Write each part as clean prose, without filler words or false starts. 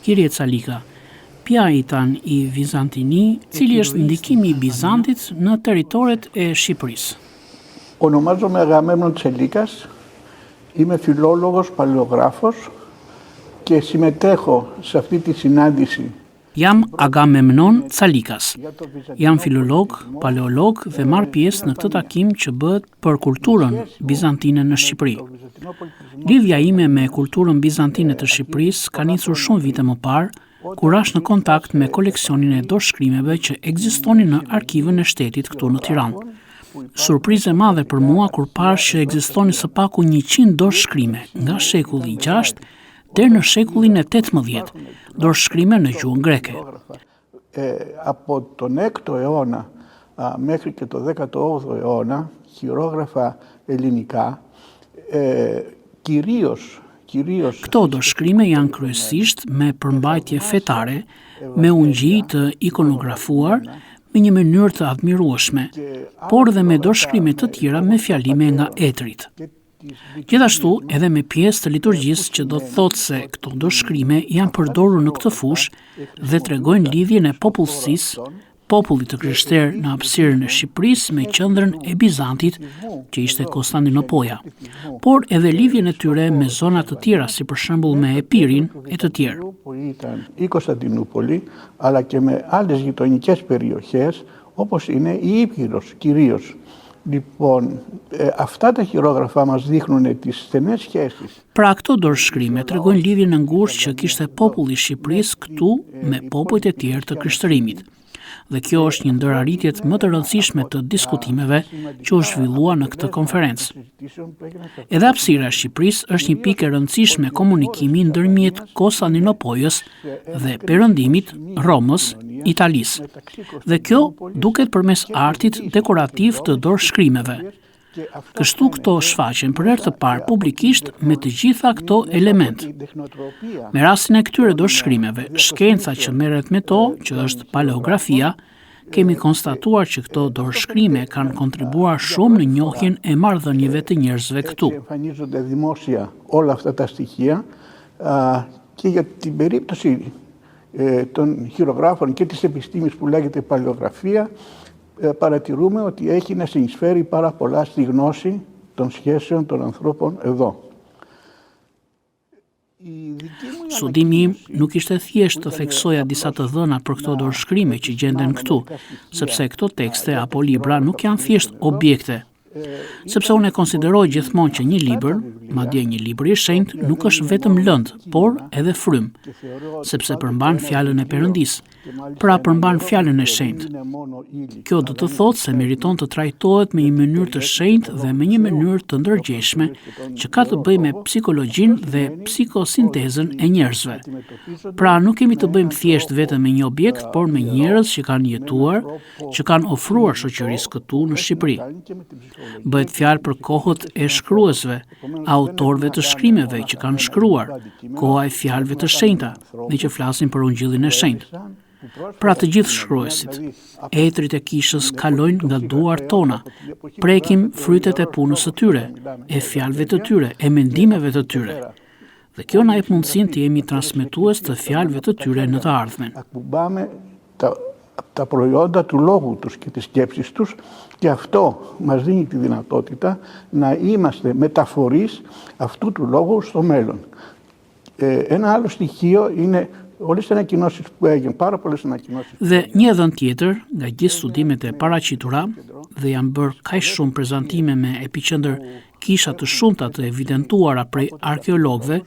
Kirje Calika, pjaitan i Vizantini, cili është ndikimi i Bizantit në territoret e Shqipërisë. Ονομάζομαι Αγαμέμνων Τσελίκας, είμαι φιλόλογος, παλαιογράφος και συμμετέχω σε αυτή τη συνάντηση. Jam Agamemnon Calikas. Jam filolog, paleolog dhe marr pjesë në këtë takim që bëhet për kulturën bizantine në Shqipëri. Lidhja ime me kulturën bizantine të Shqipërisë ka nisur shumë vite më parë, kur rash në kontakt me koleksionin e dorëshkrimeve që ekzistonin në arkivën e shtetit këtu në Tiranë. Surprizë e madhe për mua kur pash që ekzistonin së paku 100 dorëshkrime nga shekulli 6 deri në shekullin e 18, dorëshkrime në gjuhën greke. Από τον 6ο αιώνα μέχρι και το 18ο αιώνα, χειρόγραφα ελληνικά, κυρίως Këto dorëshkrime janë kryesisht me përmbajtje fetare, me ungji të ikonografuar, me një mënyrë të admirueshme, por dhe me dorëshkrime të tjera me fjalime nga etrit. Gjithashtu edhe me pjesë të liturgjisë që do të thotë se këto dorëshkrime janë përdorur në këtë fushë dhe tregojnë lidhjen e popullsisë, popullit të krishterë në hapësirën e Shqipërisë me qendrën e Bizantit, që ishte Konstantinopoja, por edhe lidhjen e tyre me zona të tjera, si për shembull me Epirin e të tjerë. Που ήταν η Κωνσταντινούπολη, αλλά και με άλλες γειτονικές περιοχές, όπως είναι η Ήπειρος κυρίως. Λοιπόν, αυτά τα χειρόγραφα μας δείχνουν τις στενές σχέσεις. Pra këto dorëshkrime tregojnë lidhjen e ngushtë që kishte populli i Shqipërisë këtu me popujt e tjerë të krishtërimit. Dhe kjo është një ndër arritjet më të rëndësishme të diskutimeve që u zhvillua në këtë konferencë. Edhe hapësira e Shqipërisë është një pikë e rëndësishme komunikimi ndërmjet Konstantinopojës dhe perëndimit Romës, Italisë. Dhe kjo duket përmes artit dekorativ të dorëshkrimeve. Kështu këto shfaqen për herë të parë publikisht me të gjitha këto element. Me rastin e këtyre dorëshkrimeve, shkenca që merret me to, që është paleografia, kemi konstatuar që këto dorëshkrime kanë kontribuar shumë në njohjen e marrëdhënieve të njerëzve këtu. Εμφανίζονται δημόσια όλα αυτά τα στοιχεία και για την περίπτωση των χειρογράφων και της επιστήμης που λέγεται παλαιογραφία, παρατηρούμε ότι έχει να συνεισφέρει πάρα πολλά στη γνώση των σχέσεων των ανθρώπων εδώ. Studimi im nuk ishte thjesht të theksoja disa të dhëna për këto dorëshkrime që gjenden këtu, sepse këto tekste apo libra nuk janë thjesht objekte. Sepse unë e konsideroj gjithmonë që një libër, madje një libër i shenjtë, nuk është vetëm lëndë, por edhe frym, sepse përmban fjalën e Perëndisë, pra përmban fjalën e shenjtë. Kjo do të thotë se meriton të trajtohet me një mënyrë të shenjtë dhe me një mënyrë të ndërgjegjshme që ka të bëjë me psikologjinë dhe psikosintezën e njerëzve. Pra nuk kemi të bëjmë thjesht vetëm me një objekt, por me njerëz që kanë jetuar, që kanë ofruar shoqërisë këtu në Shqipëri. Bëhet fjalë për kohët e shkruesve, autorëve të shkrimeve që kanë shkruar, koha e fjalëve të shenjta, dhe që flasin për ungjillin e shenjtë. Pra të gjithë shkruesit, etrit e kishës kalojnë nga duart tona, prekim frytet e punës së tyre, e fjalëve të tyre, e mendimeve të tyre. Dhe kjo na jep mundësinë të jemi transmetues të fjalëve të tyre në të ardhmen. Τα προϊόντα του λόγου τους και της σκέψης τους και αυτό μας δίνει τη δυνατότητα να είμαστε μεταφορείς αυτού του λόγου στο μέλλον. Ένα άλλο στοιχείο είναι όλες τις ανακοινώσεις που έγιναν, πάρα πολλές ανακοινώσεις. Dhe një dhënë tjetër, nga gjithë studimet e paraqitura, dhe janë bërë kaq shumë prezantime me epicëndër kisha të shumta të evidentuara prej arkeologëve,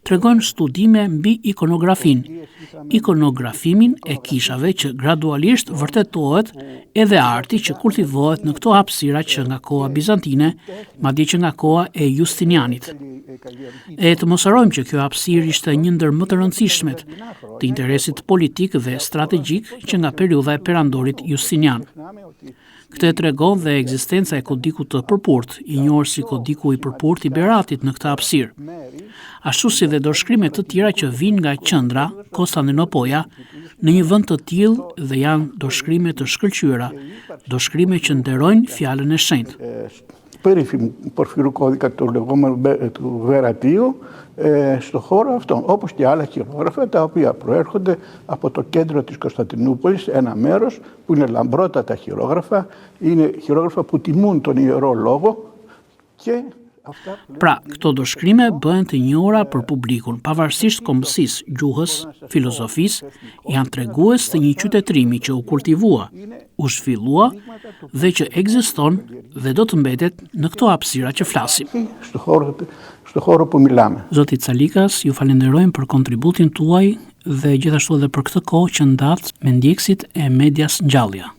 tregojnë studime mbi ikonografinë, ikonografimin e kishave që gradualisht vërtetohet edhe arti që kultivohet në këto hapësira që nga koha bizantine, madje që nga koha e Justinianit. E të mos harrojmë që kjo hapësirë ishte një ndër më të rëndësishmet të interesit politik dhe strategjik që nga periudha e perandorit Justinian. Këtë e tregon dhe ekzistenca e kodikut të përpurt, i njohur si kodiku i përpurt i Beratit në këtë hapësirë. Ashtu si dhe dorëshkrime të tjera që vijnë nga qendra Konstantinopoja në një vend të tillë dhe janë dorëshkrime të shkëlqyera, dorëshkrime që nderojnë fjalën e shenjtë. περίφημου πορφυρού κώδικα του λεγόμενου του Βερατίου στο χώρο αυτό, όπως και άλλα χειρόγραφα τα οποία προέρχονται από το κέντρο της Κωνσταντινούπολης, ένα μέρος που είναι λαμπρότατα χειρόγραφα, είναι χειρόγραφα που τιμούν τον Ιερό Λόγο και Pra, këto do shkrime bëhen të njohura për publikun, pavarësisht kombësisë, gjuhës, filozofisë, janë tregues të një qytetërimi që u kultivua, u zhvillua dhe që ekziston dhe do të mbetet në këto hapësira që flasim. Στο χώρο που μιλάμε. Zoti Calikas, ju falenderojmë për kontributin tuaj dhe gjithashtu edhe për këtë kohë që ndat me ndjekësit e Medias Ngjallja.